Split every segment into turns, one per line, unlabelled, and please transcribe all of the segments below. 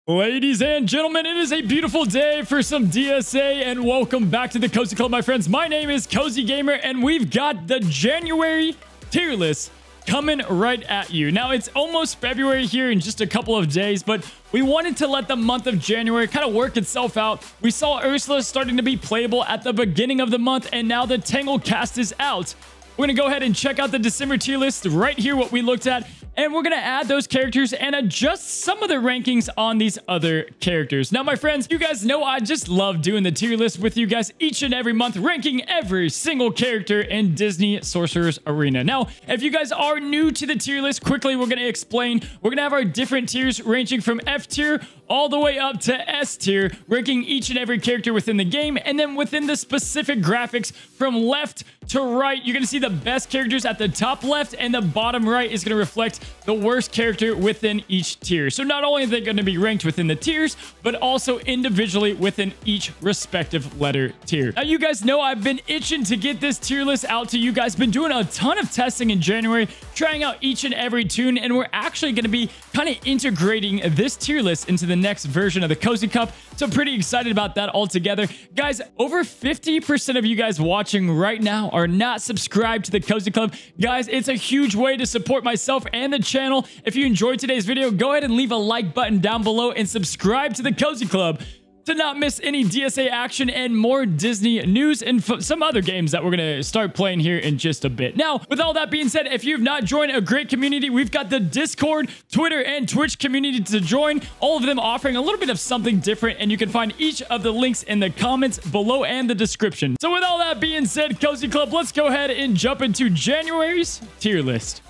Ladies and gentlemen, it is a beautiful day for some DSA, and welcome back to the Cozy Club, my friends. My name is Cozy Gamer, and we've got the January tier list coming right at you. Now, it's almost February here in just a couple of days, but we wanted to let the month of January kind of work itself out. We saw Ursula starting to be playable at the beginning of the month, and now the Tangle cast is out. We're going to go ahead and check out the December tier list right here, what we looked at. And we're going to add those characters and adjust some of the rankings on these other characters. Now, my friends, you guys know I just love doing the tier list with you guys each and every month, ranking every single character in Disney Sorcerer's Arena. Now, if you guys are new to the tier list, quickly, we're going to explain. We're going to have our different tiers ranging from F tier all the way up to S tier, ranking each and every character within the game. And then within the specific graphics from left to right, you're going to see the best characters at the top left, and the bottom right is going to reflect the worst character within each tier. So not only are they going to be ranked within the tiers, but also individually within each respective letter tier. Now, you guys know I've been itching to get this tier list out to you guys. Been doing a ton of testing in January, trying out each and every tune, and we're actually going to be kind of integrating this tier list into the next version of the Cozy Cup. So pretty excited about that altogether. Guys, over 50% of you guys watching right now are not subscribed to the Cozy Club. Guys, it's a huge way to support myself and the channel. If you enjoyed today's video, go ahead and leave a like button down below and subscribe to the Cozy Club to not miss any DSA action and more Disney news and some other games that we're going to start playing here in just a bit. Now, with all that being said, if you've not joined a great community, we've got the Discord, Twitter, and Twitch community to join, all of them offering a little bit of something different, and you can find each of the links in the comments below and the description. So with all that being said, Cozy Club, let's go ahead and jump into January's tier list.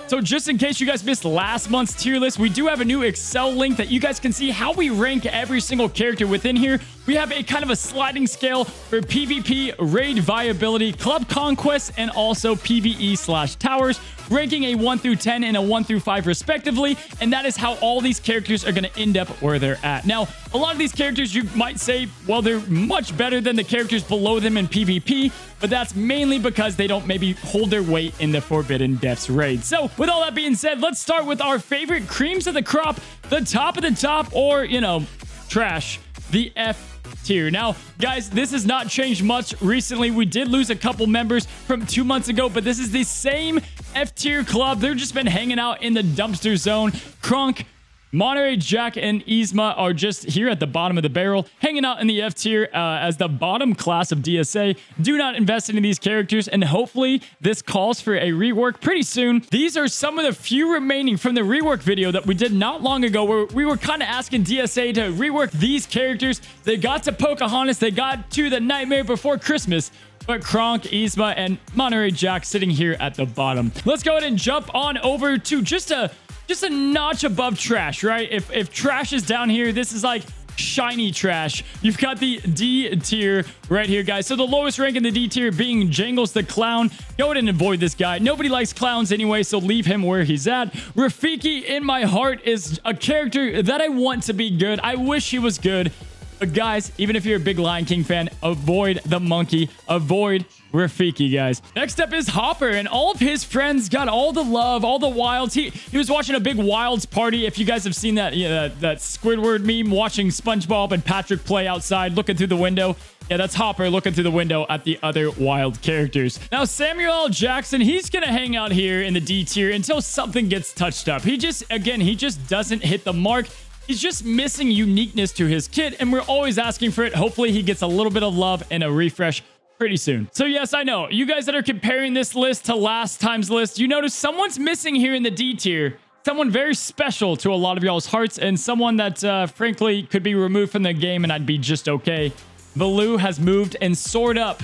So just in case you guys missed last month's tier list, we do have a new Excel link that you guys can see how we rank every single character within here. We have a kind of a sliding scale for PvP, raid viability, club conquest, and also PvE/towers, ranking a 1 through 10 and a 1 through 5 respectively. And that is how all these characters are going to end up where they're at. Now, a lot of these characters you might say, well, they're much better than the characters below them in PvP, but that's mainly because they don't maybe hold their weight in the Forbidden Depths raid. So with all that being said, let's start with our favorite creams of the crop, the top of the top, or, you know, trash, the F tier. Now, guys, this has not changed much recently. We did lose a couple members from 2 months ago, but this is the same F tier club. They've just been hanging out in the dumpster zone. Kronk, Monterey Jack, and Yzma are just here at the bottom of the barrel, hanging out in the F tier as the bottom class of DSA. Do not invest in these characters, and hopefully this calls for a rework pretty soon. These are some of the few remaining from the rework video that we did not long ago, where we were kind of asking DSA to rework these characters. They got to Pocahontas, they got to the Nightmare Before Christmas, but Kronk, Yzma, and Monterey Jack sitting here at the bottom. Let's go ahead and jump on over to just a notch above trash, right? If trash is down here, this is like shiny trash. You've got the D tier right here, guys. So the lowest rank in the D tier being Jangles the Clown. Go ahead and avoid this guy. Nobody likes clowns anyway, so leave him where he's at. Rafiki in my heart is a character that I want to be good. I wish he was good. But guys, even if you're a big Lion King fan, avoid the monkey. Avoid Rafiki, guys. Next up is Hopper, and all of his friends got all the love, all the wilds. He was watching a big wilds party. If you guys have seen that, that Squidward meme, watching SpongeBob and Patrick play outside, looking through the window. Yeah, that's Hopper looking through the window at the other wild characters. Now, Samuel L. Jackson, he's going to hang out here in the D tier until something gets touched up. He just doesn't hit the mark. He's just missing uniqueness to his kit, and we're always asking for it. Hopefully, he gets a little bit of love and a refresh pretty soon. So yes, I know, you guys that are comparing this list to last time's list, you notice someone's missing here in the D tier. Someone very special to a lot of y'all's hearts, and someone that, frankly, could be removed from the game, and I'd be just okay. Baloo has moved and soared up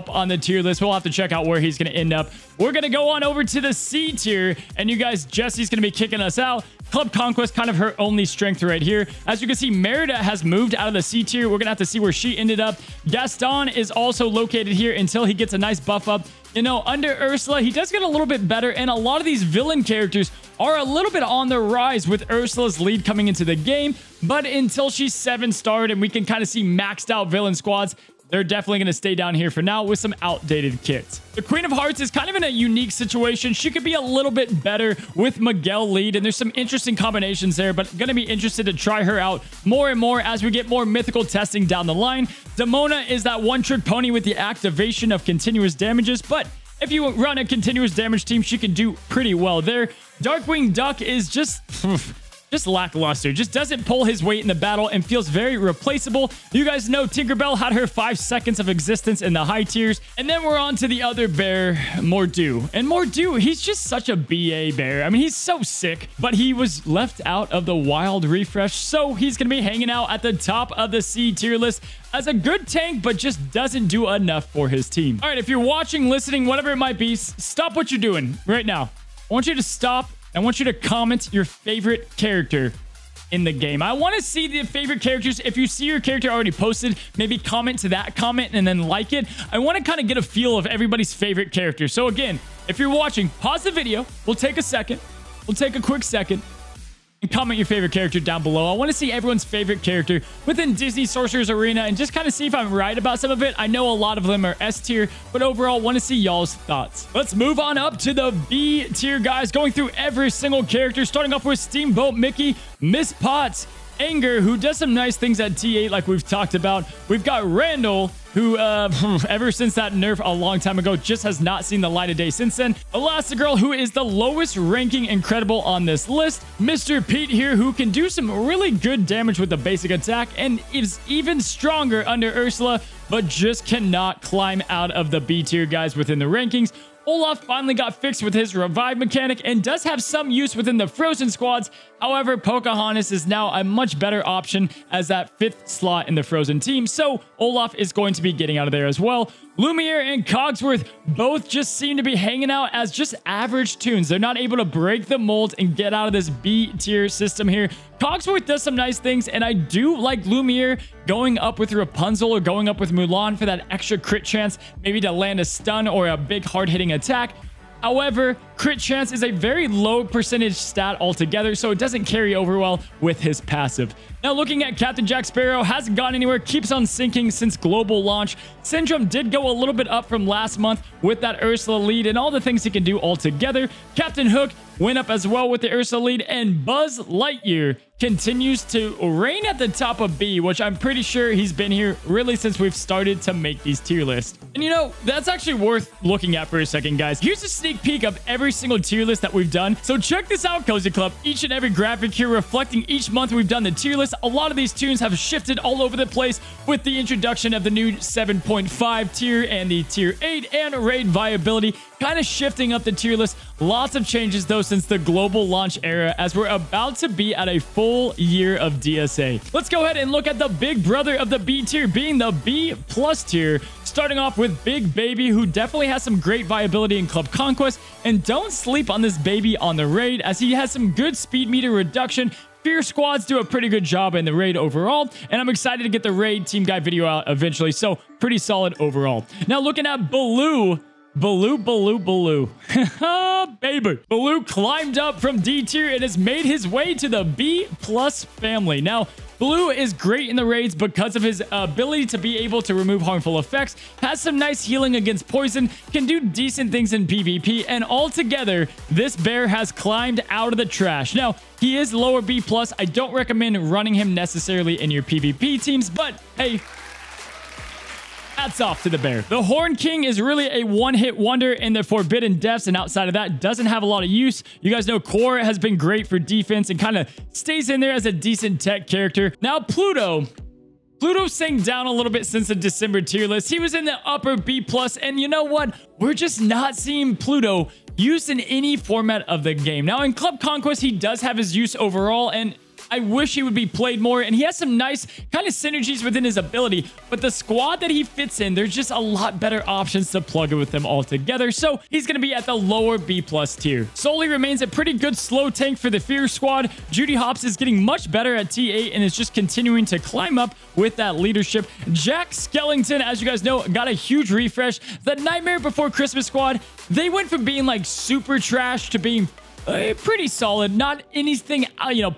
on the tier list. We'll have to check out where he's going to end up. We're going to go on over to the C tier, and you guys, Jesse's going to be kicking us out. Club Conquest, kind of her only strength right here. As you can see, Merida has moved out of the C tier. We're going to have to see where she ended up. Gaston is also located here until he gets a nice buff up. You know, under Ursula, he does get a little bit better, and a lot of these villain characters are a little bit on the rise with Ursula's lead coming into the game, but until she's 7-starred and we can kind of see maxed out villain squads, they're definitely going to stay down here for now with some outdated kits. The Queen of Hearts is kind of in a unique situation. She could be a little bit better with Miguel lead, and there's some interesting combinations there, but going to be interested to try her out more and more as we get more mythical testing down the line. Demona is that one-trick pony with the activation of continuous damages, but if you run a continuous damage team, she can do pretty well there. Darkwing Duck is just lackluster. Just doesn't pull his weight in the battle and feels very replaceable. You guys know Tinkerbell had her 5 seconds of existence in the high tiers. And then we're on to the other bear, Mordu. And Mordu, he's just such a BA bear. I mean, he's so sick, but he was left out of the wild refresh. So he's going to be hanging out at the top of the C tier list as a good tank, but just doesn't do enough for his team. All right, if you're watching, listening, whatever it might be, stop what you're doing right now. I want you to stop. I want you to comment your favorite character in the game. I want to see the favorite characters. If you see your character already posted, maybe comment to that comment and then like it. I want to kind of get a feel of everybody's favorite character. So again, if you're watching, pause the video. We'll take a second. We'll take a quick second and comment your favorite character down below. I want to see everyone's favorite character within Disney Sorcerer's Arena and just kind of see if I'm right about some of it. I know a lot of them are S tier, but overall, want to see y'all's thoughts. Let's move on up to the B tier, guys, going through every single character, starting off with Steamboat Mickey, Miss Potts, Anger, who does some nice things at T8 like we've talked about. We've got Randall, who ever since that nerf a long time ago just has not seen the light of day since then. Elastigirl, who is the lowest ranking incredible on this list. Mr. Pete here, who can do some really good damage with the basic attack and is even stronger under Ursula, but just cannot climb out of the B tier, guys, within the rankings. Olaf finally got fixed with his revive mechanic and does have some use within the Frozen squads. However, Pocahontas is now a much better option as that 5th slot in the Frozen team, so Olaf is going to be getting out of there as well. Lumiere and Cogsworth both just seem to be hanging out as just average toons. They're not able to break the mold and get out of this B tier system here. Cogsworth does some nice things, and I do like Lumiere going up with Rapunzel or going up with Mulan for that extra crit chance, maybe to land a stun or a big hard-hitting attack. However, crit chance is a very low percentage stat altogether, so it doesn't carry over well with his passive. Now, looking at Captain Jack Sparrow, hasn't gone anywhere, keeps on sinking since global launch. Syndrome did go a little bit up from last month with that Ursula lead and all the things he can do altogether. Captain Hook went up as well with the Ursula lead, and Buzz Lightyear continues to reign at the top of B, which I'm pretty sure he's been here really since we've started to make these tier lists. And you know, that's actually worth looking at for a second, guys. Here's a sneak peek of every single tier list that we've done. So check this out, Cozy Club. Each and every graphic here reflecting each month we've done the tier list. A lot of these tunes have shifted all over the place with the introduction of the new 7.5 tier and the tier 8 and raid viability, kind of shifting up the tier list. Lots of changes though since the global launch era, as we're about to be at a full year of DSA. Let's go ahead and look at the big brother of the B tier, being the B plus tier, starting off with Big Baby, who definitely has some great viability in Club Conquest. And don't sleep on this baby on the raid, as he has some good speed meter reduction. Fear squads do a pretty good job in the raid overall, and I'm excited to get the raid team guide video out eventually, so pretty solid overall. Now looking at Baloo, baby. Baloo climbed up from D tier and has made his way to the B plus family. Now, Baloo is great in the raids because of his ability to be able to remove harmful effects, has some nice healing against poison, can do decent things in PvP, and altogether, this bear has climbed out of the trash. Now, he is lower B plus. I don't recommend running him necessarily in your PvP teams, but hey, hats off to the bear. The Horn King is really a one-hit wonder in the Forbidden Depths, and outside of that, doesn't have a lot of use. You guys know Core has been great for defense and kind of stays in there as a decent tech character. Now, Pluto sank down a little bit since the December tier list. He was in the upper B+, and you know what? We're just not seeing Pluto used in any format of the game. Now, in Club Conquest, he does have his use overall, and I wish he would be played more, and he has some nice kind of synergies within his ability, but the squad that he fits in, there's just a lot better options to plug it with him altogether, so he's going to be at the lower B+ tier. Sully remains a pretty good slow tank for the Fear squad. Judy Hopps is getting much better at T8 and is just continuing to climb up with that leadership. Jack Skellington, as you guys know, got a huge refresh. The Nightmare Before Christmas squad, they went from being like super trash to being pretty solid. Not anything,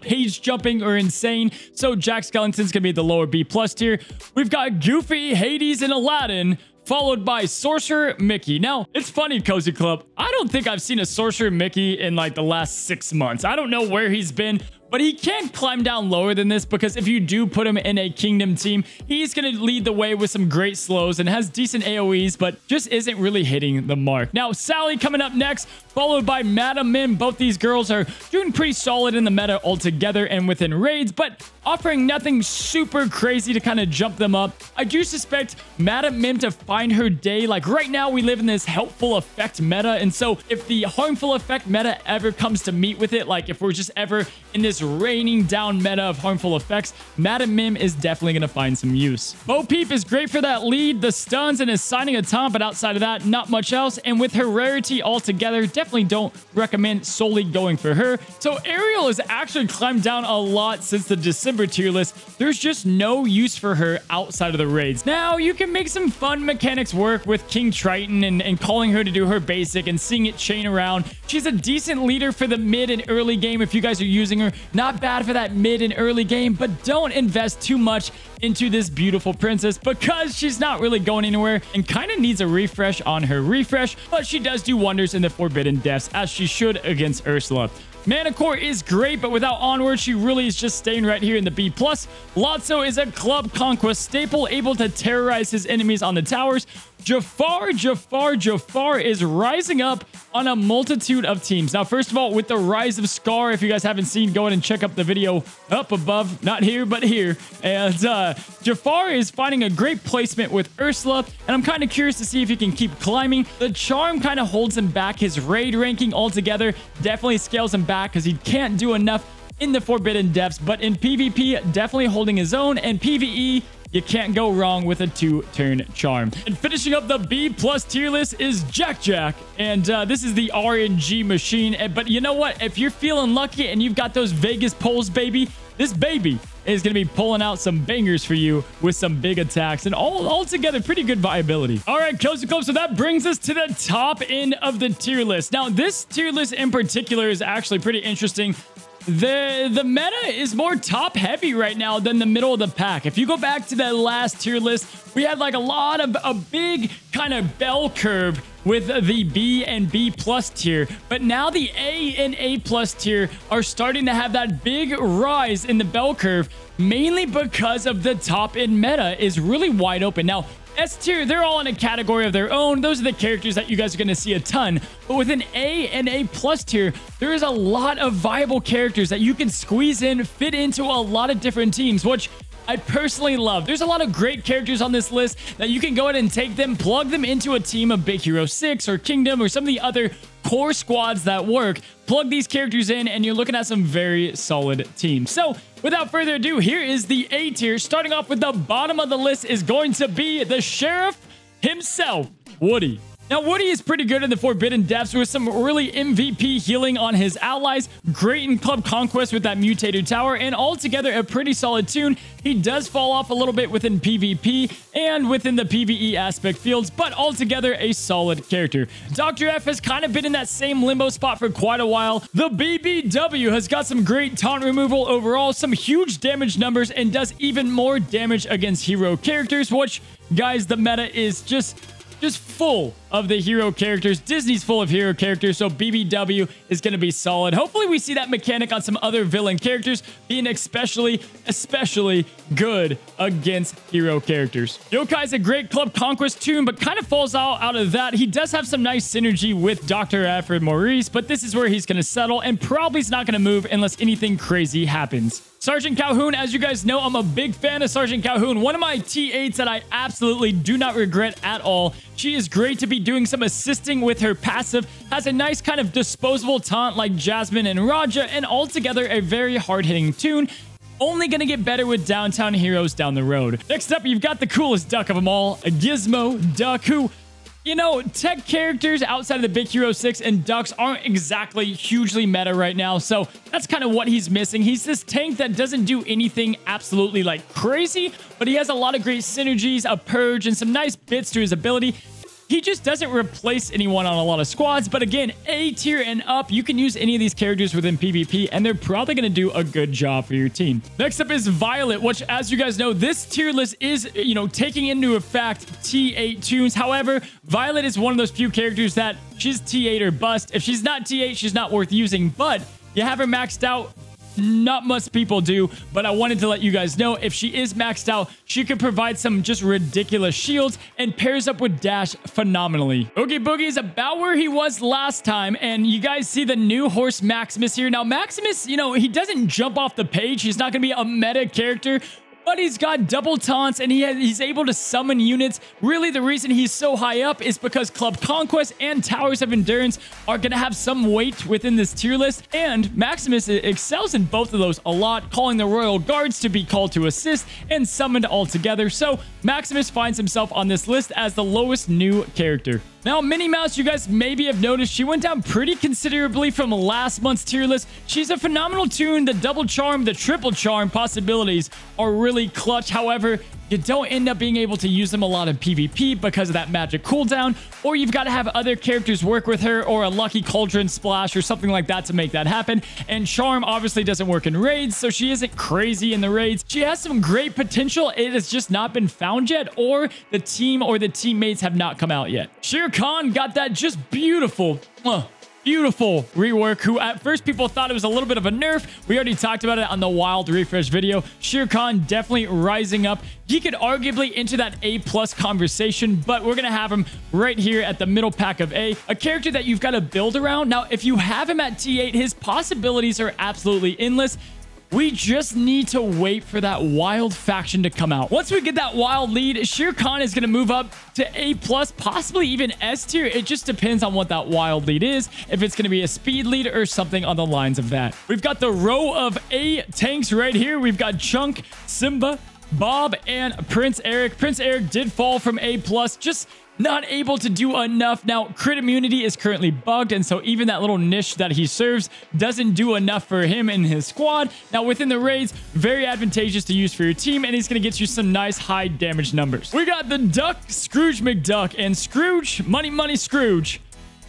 page jumping or insane. So Jack Skellington's gonna be the lower B+ tier. We've got Goofy, Hades, and Aladdin, followed by Sorcerer, Mickey. Now, it's funny, Cozy Club. I don't think I've seen a Sorcerer Mickey in like the last 6 months. I don't know where he's been, but he can climb down lower than this because if you do put him in a Kingdom team, he's going to lead the way with some great slows and has decent AoEs, but just isn't really hitting the mark. Now, Sally coming up next, followed by Madam Mim. Both these girls are doing pretty solid in the meta altogether and within raids, but offering nothing super crazy to kind of jump them up. I do suspect Madam Mim to find her day. Like right now, we live in this helpful effect meta, and so if the harmful effect meta ever comes to meet with it, like if we're just ever in this raining down meta of harmful effects, Madam Mim is definitely going to find some use. Bo Peep is great for that lead, the stuns, and is signing a taunt, but outside of that, not much else. And with her rarity altogether, definitely don't recommend solely going for her. So Ariel has actually climbed down a lot since the December tier list. There's just no use for her outside of the raids. Now, you can make some fun mechanics work with King Triton and calling her to do her basic and seeing it chain around. She's a decent leader for the mid and early game if you guys are using her. Not bad for that mid and early game, but don't invest too much into this beautiful princess because she's not really going anywhere and kind of needs a refresh on her refresh, but she does do wonders in the Forbidden Depths as she should against Ursula. Manicore is great, but without Onward, she really is just staying right here in the B+. Lotso is a club conquest staple, able to terrorize his enemies on the towers. Jafar is rising up on a multitude of teams. Now, first of all, with the rise of Scar, if you guys haven't seen, go ahead and check up the video up above. Not here, but here. And Jafar is finding a great placement with Ursula, and I'm kind of curious to see if he can keep climbing. The charm kind of holds him back. His raid ranking altogether definitely scales him back because he can't do enough in the Forbidden Depths, but in PvP, definitely holding his own, and PvE, you can't go wrong with a 2-turn charm. And finishing up the B+ tier list is Jack. And this is the RNG machine. But you know what? If you're feeling lucky and you've got those Vegas pulls, baby, this baby is going to be pulling out some bangers for you with some big attacks and all together pretty good viability. All right, Cozy Club, so that brings us to the top end of the tier list. Now, this tier list in particular is actually pretty interesting. The meta is more top heavy right now than the middle of the pack. If you go back to that last tier list, we had like a big kind of bell curve with the B and B+ tier, but now the A and A+ tier are starting to have that big rise in the bell curve, mainly because of the top end meta is really wide open. Now, S tier, they're all in a category of their own. Those are the characters that you guys are going to see a ton. But with an A and A+ tier, there is a lot of viable characters that you can squeeze in, fit into a lot of different teams, which I personally love. There's a lot of great characters on this list that you can go ahead and take them, plug them into a team of Big Hero 6 or Kingdom or some of the other core squads that work. Plug these characters in and you're looking at some very solid teams. So without further ado, here is the A tier. Starting off with the bottom of the list is going to be the Sheriff himself, Woody. Now, Woody is pretty good in the Forbidden Depths with some really MVP healing on his allies. Great in Club Conquest with that Mutated Tower, and altogether a pretty solid tune. He does fall off a little bit within PvP and within the PvE aspect fields, but altogether a solid character. Dr. F has kind of been in that same limbo spot for quite a while. The BBW has got some great taunt removal overall, some huge damage numbers, and does even more damage against hero characters, which, guys, the meta is just full of the hero characters. Disney's full of hero characters, so BBW is going to be solid. Hopefully we see that mechanic on some other villain characters being especially good against hero characters. Yokai's a great Club Conquest tune, but kind of falls out of that. He does have some nice synergy with Dr. Alfred Maurice, but this is where he's going to settle and probably is not going to move unless anything crazy happens. Sergeant Calhoun, as you guys know, I'm a big fan of Sergeant Calhoun. One of my T8s that I absolutely do not regret at all. She is great to be doing some assisting with her passive, has a nice kind of disposable taunt like Jasmine and Raja, and altogether a very hard-hitting tune. Only going to get better with downtown heroes down the road. Next up, you've got the coolest duck of them all, a Gizmo Duck, who, you know, tech characters outside of the Big Hero 6 and ducks aren't exactly hugely meta right now, so that's kind of what he's missing. He's this tank that doesn't do anything absolutely like crazy, but he has a lot of great synergies, a purge, and some nice bits to his ability. he just doesn't replace anyone on a lot of squads. But again, A tier and up, you can use any of these characters within PvP, and they're probably going to do a good job for your team. Next up is Violet, which, as you guys know, this tier list is, taking into effect T8 tunes. However, Violet is one of those few characters that she's T8 or bust. If she's not T8, she's not worth using, but you have her maxed out. Not much people do, but I wanted to let you guys know if she is maxed out, she could provide some just ridiculous shields and pairs up with Dash phenomenally. Oogie Boogie is about where he was last time, and you guys see the new horse Maximus here. Now, Maximus, he doesn't jump off the page. He's not going to be a meta character, but he's got double taunts and he's able to summon units. Really, the reason he's so high up is because Club Conquest and Towers of Endurance are going to have some weight within this tier list. And Maximus excels in both of those a lot, calling the Royal Guards to be called to assist and summoned all together. So Maximus finds himself on this list as the lowest new character. Now, Minnie Mouse, you guys maybe have noticed, she went down pretty considerably from last month's tier list. She's a phenomenal tune. The double charm, the triple charm possibilities are really clutch. However, you don't end up being able to use them a lot in PvP because of that magic cooldown, or you've got to have other characters work with her, or a lucky cauldron splash or something like that to make that happen. And charm obviously doesn't work in raids, so she isn't crazy in the raids. She has some great potential. It has just not been found yet, or the team or the teammates have not come out yet. Shere Khan got that just beautiful rework, who at first people thought it was a little bit of a nerf. We already talked about it on the Wild Refresh video. Shere Khan definitely rising up. He could arguably enter that A+ conversation, but we're going to have him right here at the middle pack of A, a character that you've got to build around. Now, if you have him at T8, his possibilities are absolutely endless. We just need to wait for that wild faction to come out. Once we get that wild lead, Shere Khan is going to move up to A+, possibly even S tier. It just depends on what that wild lead is, if it's going to be a speed lead or something on the lines of that. We've got the row of A tanks right here. We've got Chunk, Simba, Bob, and Prince Eric. Prince Eric did fall from A+, just not able to do enough. Now, crit immunity is currently bugged, and so even that little niche that he serves doesn't do enough for him and his squad. Now, within the raids, very advantageous to use for your team, and he's going to get you some nice high damage numbers. We got the Duck, Scrooge McDuck, and Scrooge, Money Scrooge.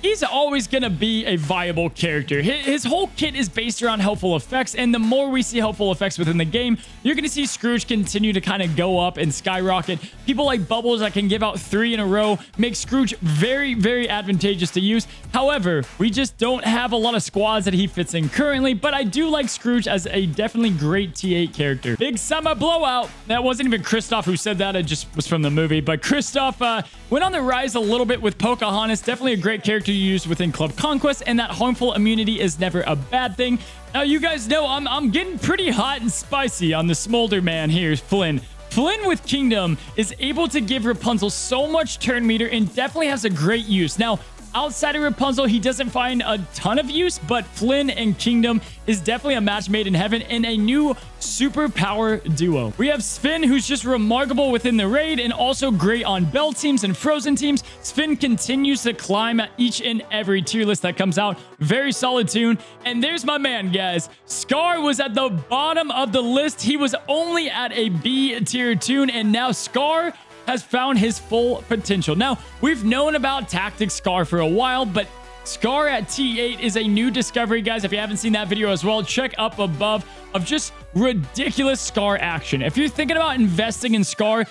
He's always going to be a viable character. His whole kit is based around helpful effects, and the more we see helpful effects within the game, you're going to see Scrooge continue to kind of go up and skyrocket. People like Bubbles that can give out 3 in a row make Scrooge very, very advantageous to use. However, we just don't have a lot of squads that he fits in currently, but I do like Scrooge as a definitely great T8 character. Big Summer Blowout. That wasn't even Kristoff who said that. It just was from the movie, but Kristoff went on the rise a little bit with Pocahontas. Definitely a great character used within Club Conquest, and that harmful immunity is never a bad thing. Now, you guys know I'm getting pretty hot and spicy on the Smolder Man here, Flynn. Flynn with Kingdom is able to give Rapunzel so much turn meter and definitely has a great use. Now, outside of Rapunzel, he doesn't find a ton of use, but Flynn and Kingdom is definitely a match made in heaven and a new superpower duo. We have Sven, who's just remarkable within the raid and also great on Bell teams and Frozen teams. Sven continues to climb at each and every tier list that comes out. Very solid tune. And there's my man, guys. Scar was at the bottom of the list. He was only at a B tier tune, and now Scar has found his full potential. Now, we've known about Tactic Scar for a while, but Scar at T8 is a new discovery, guys. If you haven't seen that video as well, check up above of just ridiculous Scar action. If you're thinking about investing in Scar,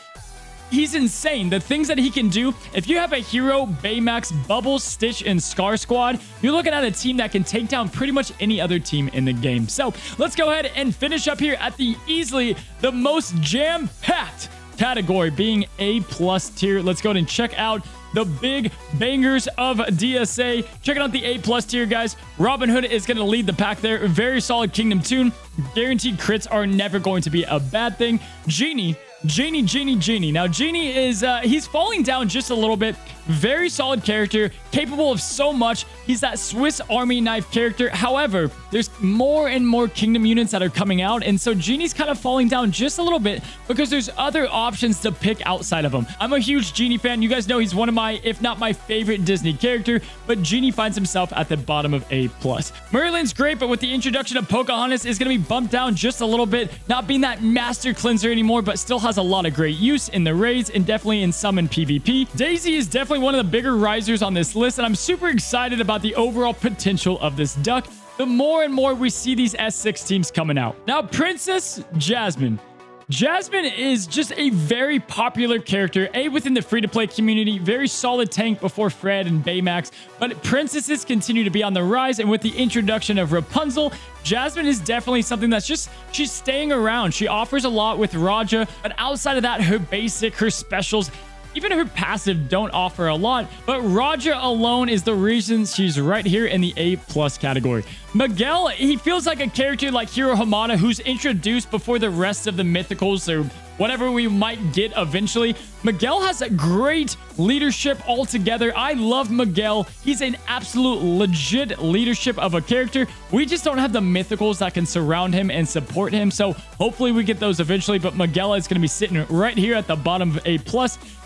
he's insane. The things that he can do, if you have a hero, Baymax, Bubbles, Stitch, and Scar squad, you're looking at a team that can take down pretty much any other team in the game. So let's go ahead and finish up here at the easily the most jam-packed category, being A+ tier. Let's go ahead and check out the big bangers of DSA. Checking out the A+ tier, guys. Robin Hood is going to lead the pack there. Very solid Kingdom tune. Guaranteed crits are never going to be a bad thing. Genie. Now, Genie is, he's falling down just a little bit. Very solid character, capable of so much. He's that Swiss Army knife character. However, there's more and more Kingdom units that are coming out, and so Genie's kind of falling down just a little bit because there's other options to pick outside of him. I'm a huge Genie fan. You guys know he's one of my, if not my favorite Disney character, but Genie finds himself at the bottom of A+. Merlin's great, but with the introduction of Pocahontas, is going to be bumped down just a little bit, not being that master cleanser anymore, but still has a lot of great use in the raids and definitely in some in PvP. Daisy is definitely definitely one of the bigger risers on this list, and I'm super excited about the overall potential of this duck the more and more we see these S6 teams coming out. Now, Princess Jasmine. Jasmine is just a very popular character, within the free-to-play community, very solid tank before Fred and Baymax, but princesses continue to be on the rise, and with the introduction of Rapunzel, Jasmine is definitely something that's she's staying around. She offers a lot with Raja, but outside of that, her basic, her specials, even her passive don't offer a lot, but Raja alone is the reason she's right here in the A+ category. Miguel, he feels like a character like Hero Hamada who's introduced before the rest of the mythicals or whatever we might get eventually. Miguel has a great leadership altogether. I love Miguel. He's an absolute legit leadership of a character. We just don't have the mythicals that can surround him and support him, so hopefully we get those eventually, but Miguel is going to be sitting right here at the bottom of A+.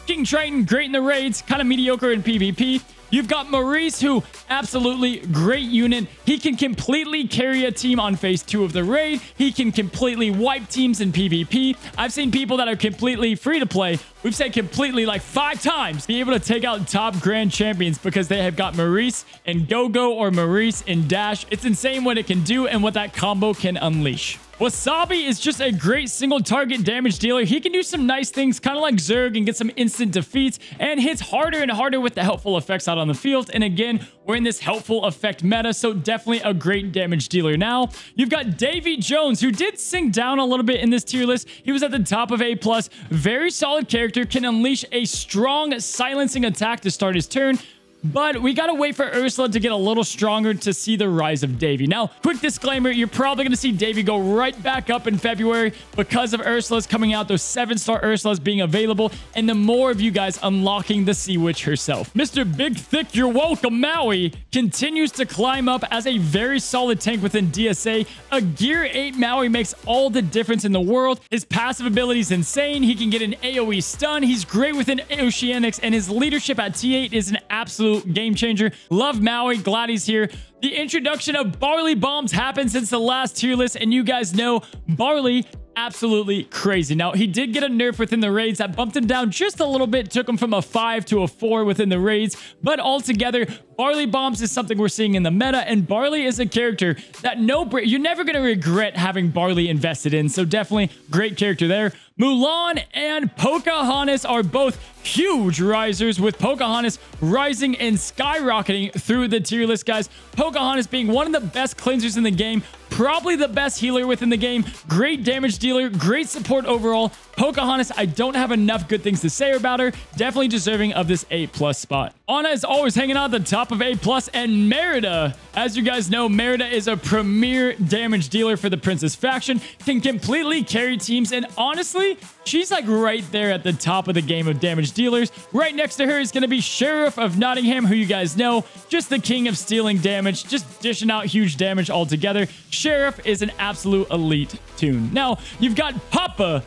King Triton, great in the raids, kind of mediocre in PvP. You've got Maurice, who absolutely great unit. He can completely carry a team on phase 2 of the raid. He can completely wipe teams in PvP. I've seen people that are completely free to play. We've said completely like 5 times be able to take out top grand champions because they have got Maurice and Go-Go or Maurice and Dash. It's insane what it can do and what that combo can unleash. Wasabi is just a great single target damage dealer. He can do some nice things, kind of like Zerg, and get some instant defeats, and hits harder and harder with the helpful effects out on the field. And again, we're in this helpful effect meta, so definitely a great damage dealer. Now, you've got Davy Jones, who did sink down a little bit in this tier list. He was at the top of A+. Very solid character, can unleash a strong silencing attack to start his turn. But we gotta wait for Ursula to get a little stronger to see the rise of Davy. Now, quick disclaimer, you're probably gonna see Davy go right back up in February because of Ursula's coming out, those 7-star Ursulas being available, and the more of you guys unlocking the Sea Witch herself. Mr. Big Thick, you're welcome, Maui, continues to climb up as a very solid tank within DSA. A Gear 8 Maui makes all the difference in the world. His passive ability is insane. He can get an AoE stun. He's great within Oceanics, and his leadership at T8 is an absolute game changer. Love Maui. Glad he's here. The introduction of Barley Bombs happened since the last tier list, and you guys know Barley, absolutely crazy. Now, he did get a nerf within the raids that bumped him down just a little bit, took him from a 5 to a 4 within the raids, but altogether, Barley Bombs is something we're seeing in the meta, and Barley is a character that you're never going to regret having Barley invested in, so definitely great character there. Mulan and Pocahontas are both huge risers, with Pocahontas rising and skyrocketing through the tier list, guys. Pocahontas being one of the best cleansers in the game, probably the best healer within the game, great damage dealer, great support overall. Pocahontas, I don't have enough good things to say about her. Definitely deserving of this A+ spot. Ana is always hanging out at the top of A+, and Merida, as you guys know, Merida is a premier damage dealer for the Princess faction, can completely carry teams, and honestly, she's like right there at the top of the game of damage dealers. Right next to her is going to be Sheriff of Nottingham, who you guys know, just the king of stealing damage, just dishing out huge damage altogether. Sheriff is an absolute elite tune. Now, you've got Papa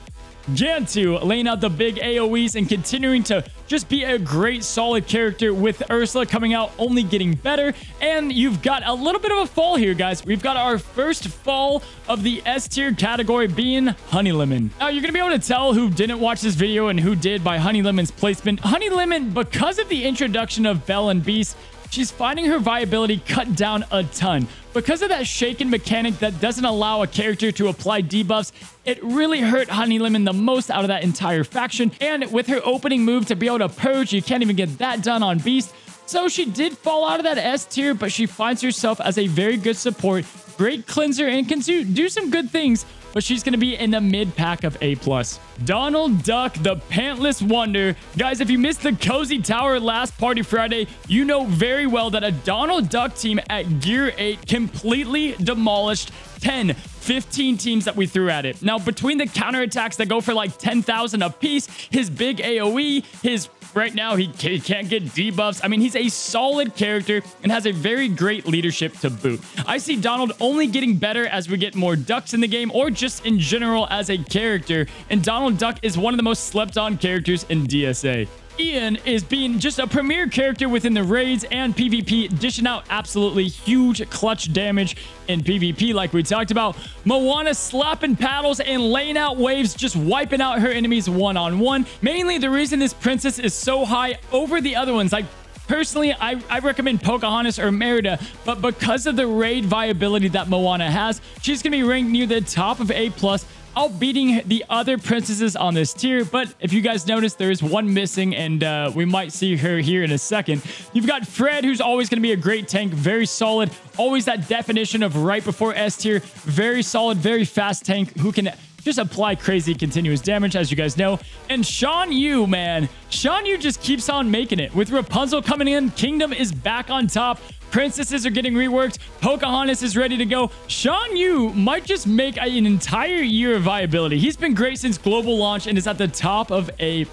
Gantu laying out the big AoEs and continuing to just be a great solid character, with Ursula coming out only getting better. And you've got a little bit of a fall here, guys. We've got our first fall of the S tier category being Honey Lemon. Now, you're gonna be able to tell who didn't watch this video and who did by Honey Lemon's placement. Honey Lemon, because of the introduction of Belle and Beast, she's finding her viability cut down a ton. Because of that shaken mechanic that doesn't allow a character to apply debuffs, it really hurt Honey Lemon the most out of that entire faction. And with her opening move to be able to purge, you can't even get that done on Beast. So she did fall out of that S tier, but she finds herself as a very good support, great cleanser, and can do some good things, but she's going to be in the mid pack of A+. Donald Duck, the Pantless Wonder. Guys, if you missed the Cozy Tower last Party Friday, you know very well that a Donald Duck team at Gear 8 completely demolished 10, 15 teams that we threw at it. Now, between the counterattacks that go for like 10,000 apiece, his big AoE, right now, he can't get debuffs. I mean, he's a solid character and has a very great leadership to boot. I see Donald only getting better as we get more ducks in the game, or just in general as a character. And Donald Duck is one of the most slept on characters in DSA. Ian is being just a premier character within the raids and PvP, dishing out absolutely huge clutch damage in PvP like we talked about. Moana slapping paddles and laying out waves, just wiping out her enemies one-on-one. Mainly the reason this princess is so high over the other ones, like personally, I recommend Pocahontas or Merida, but because of the raid viability that Moana has, she's going to be ranked near the top of A+, outbeating the other princesses on this tier. But if you guys notice, there is one missing, and we might see her here in a second. You've got Fred, who's always going to be a great tank, very solid, always that definition of right before S tier, very solid, very fast tank who can just apply crazy continuous damage, as you guys know. And Shan Yu, man. Shan Yu just keeps on making it. With Rapunzel coming in, Kingdom is back on top. Princesses are getting reworked. Pocahontas is ready to go. Shan Yu might just make an entire year of viability. He's been great since global launch and is at the top of A+.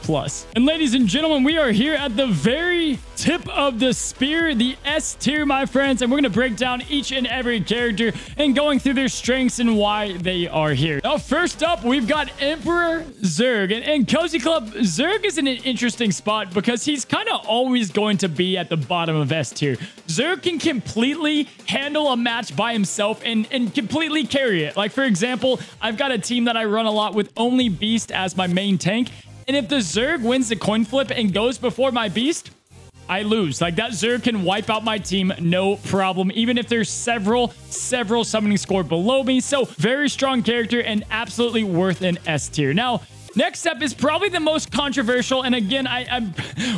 And ladies and gentlemen, we are here at the very tip of the spear, the S tier, my friends. And we're going to break down each and every character and going through their strengths and why they are here. Now, first up, we've got Emperor Zerg. And Cozy Club, Zerg is in an interesting spot because he's kind of always going to be at the bottom of S tier. Zerg can completely handle a match by himself and completely carry it. Like, for example, I've got a team that I run a lot with only Beast as my main tank. And if the Zerg wins the coin flip and goes before my Beast, I lose. Like, that Zerg can wipe out my team, no problem, even if there's several summoning score below me. So, very strong character and absolutely worth an S tier. Now, next up is probably the most controversial, and again,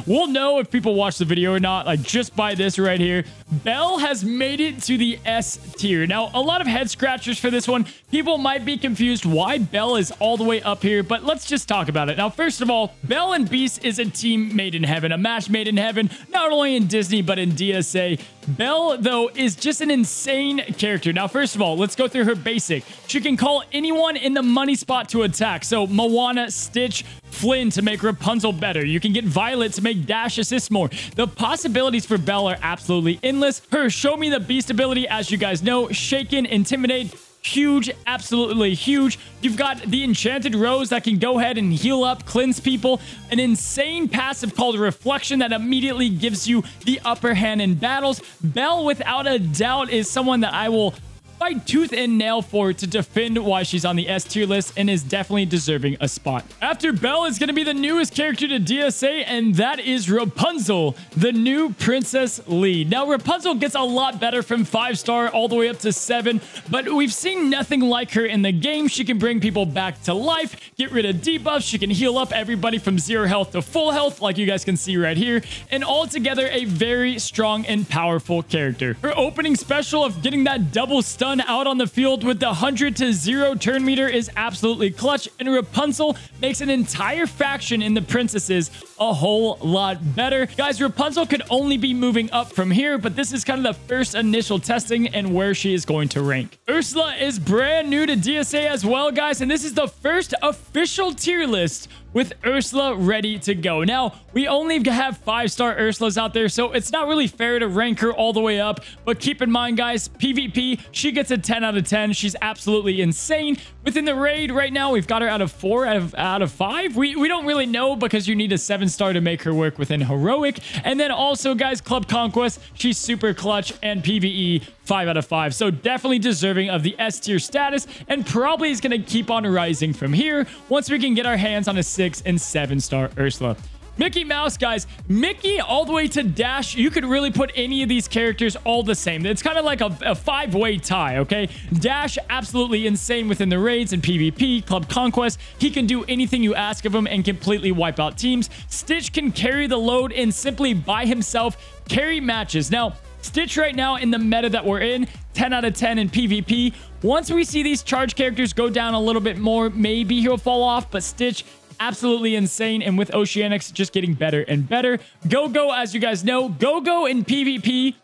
we'll know if people watch the video or not, like just by this right here. Belle has made it to the S tier. Now, a lot of head scratchers for this one. People might be confused why Belle is all the way up here, but let's just talk about it. Now, first of all, Belle and Beast is a team made in heaven, a match made in heaven, not only in Disney, but in DSA. Belle, though, is just an insane character. Now, first of all, let's go through her basic. She can call anyone in the money spot to attack. So, Moana, Stitch, Flynn to make Rapunzel better. You can get Violet to make Dash assist more. The possibilities for Belle are absolutely endless. Her Show Me the Beast ability, as you guys know, Shaken, Intimidate, huge, absolutely huge. You've got the Enchanted Rose that can go ahead and heal up, cleanse people. An insane passive called Reflection that immediately gives you the upper hand in battles. Belle, without a doubt, is someone that I will fight tooth and nail for to defend why she's on the S tier list and is definitely deserving a spot. After Belle is going to be the newest character to DSA, and that is Rapunzel, the new princess lead. Now, Rapunzel gets a lot better from 5-star all the way up to 7, but we've seen nothing like her in the game. She can bring people back to life, get rid of debuffs. She can heal up everybody from 0 health to full health, like you guys can see right here, and altogether a very strong and powerful character. Her opening special of getting that double stun out on the field with the 100 to 0 turn meter is absolutely clutch, and Rapunzel makes an entire faction in the princesses a whole lot better. Guys, Rapunzel could only be moving up from here, but this is kind of the first initial testing and where she is going to rank. Ursula is brand new to DSA as well, guys, and this is the first official tier list with Ursula ready to go. Now, we only have 5-star Ursulas out there, so it's not really fair to rank her all the way up, but keep in mind, guys, PvP, she gets a 10 out of 10. She's absolutely insane. Within the raid right now, we've got her out of 4 out of 5. We don't really know because you need a 7-star to make her work within Heroic. And then also, guys, Club Conquest, she's super clutch, and PvE, 5 out of 5. So definitely deserving of the S tier status, and probably is going to keep on rising from here once we can get our hands on a 6 and 7-star Ursula. Mickey Mouse, guys, Mickey all the way to Dash, you could really put any of these characters all the same. It's kind of like a 5-way tie, okay? Dash, absolutely insane within the raids and PvP, Club Conquest. He can do anything you ask of him and completely wipe out teams. Stitch can carry the load and simply by himself carry matches. Now, Stitch right now in the meta that we're in, 10 out of 10 in PvP. Once we see these charge characters go down a little bit more, maybe he'll fall off, but Stitch, absolutely insane, and with Oceanics just getting better and better. Go-Go, as you guys know, Go-Go in PvP,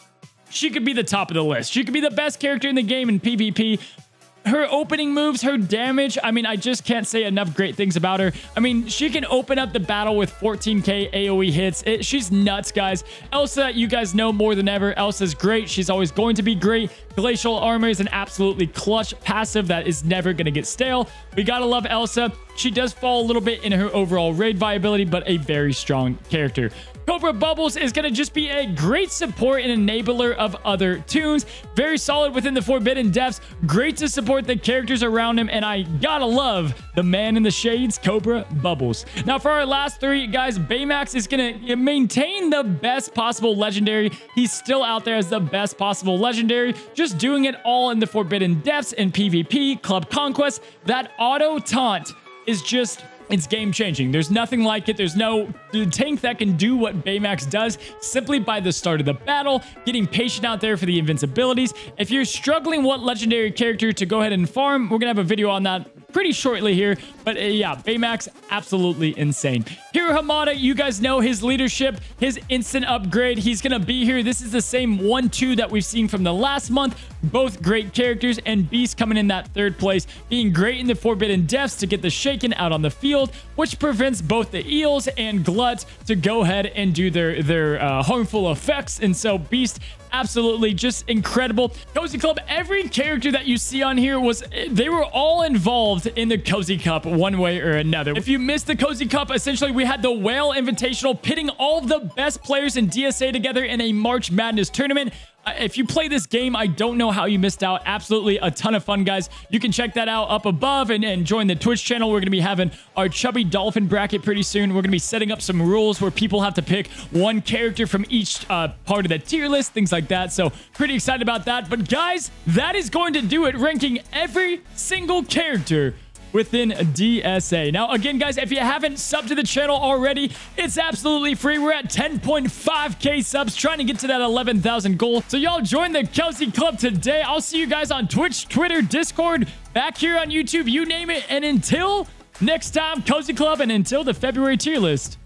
she could be the top of the list. She could be the best character in the game in PvP. Her opening moves, her damage, I mean, I just can't say enough great things about her. I mean, she can open up the battle with 14k AoE hits. She's nuts, guys. Elsa, you guys know more than ever. Elsa's great. She's always going to be great. Glacial Armor is an absolutely clutch passive that is never going to get stale. We gotta love Elsa. she does fall a little bit in her overall raid viability, but a very strong character. Cobra Bubbles is going to just be a great support and enabler of other toons. Very solid within the Forbidden Depths. Great to support the characters around him. And I gotta love the man in the shades, Cobra Bubbles. Now for our last three, guys, Baymax is going to maintain the best possible legendary. He's still out there as the best possible legendary. Just doing it all in the Forbidden Depths and PvP, Club Conquest. That auto taunt is just... it's game-changing. There's nothing like it. There's no tank that can do what Baymax does simply by the start of the battle, getting patient out there for the invincibilities. If you're struggling what legendary character to go ahead and farm, we're going to have a video on that pretty shortly here. But yeah, Baymax, absolutely insane. Hero Hamada, you guys know his leadership, his instant upgrade. He's going to be here. This is the same 1-2 that we've seen from the last month. Both great characters, and Beast coming in that third place, being great in the Forbidden Depths to get the Shaken out on the field, which prevents both the Eels and Glut to go ahead and do their harmful effects. And so Beast, absolutely just incredible. Cozy Club, every character that you see on here they were all involved in the Cozy Cup one way or another. If you missed the Cozy Cup, essentially we had the Whale Invitational pitting all of the best players in DSA together in a March Madness tournament. If you play this game, I don't know how you missed out. Absolutely a ton of fun, guys. You can check that out up above and join the Twitch channel. We're going to be having our Chubby Dolphin bracket pretty soon. We're going to be setting up some rules where people have to pick one character from each part of the tier list, things like that. So pretty excited about that. But guys, that is going to do it, ranking every single character within DSA. Now, again, guys, if you haven't subbed to the channel already, it's absolutely free. We're at 10.5K subs, trying to get to that 11,000 goal. So y'all join the Cozy Club today. I'll see you guys on Twitch, Twitter, Discord, back here on YouTube, you name it. And until next time, Cozy Club, and until the February tier list,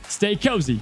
stay cozy.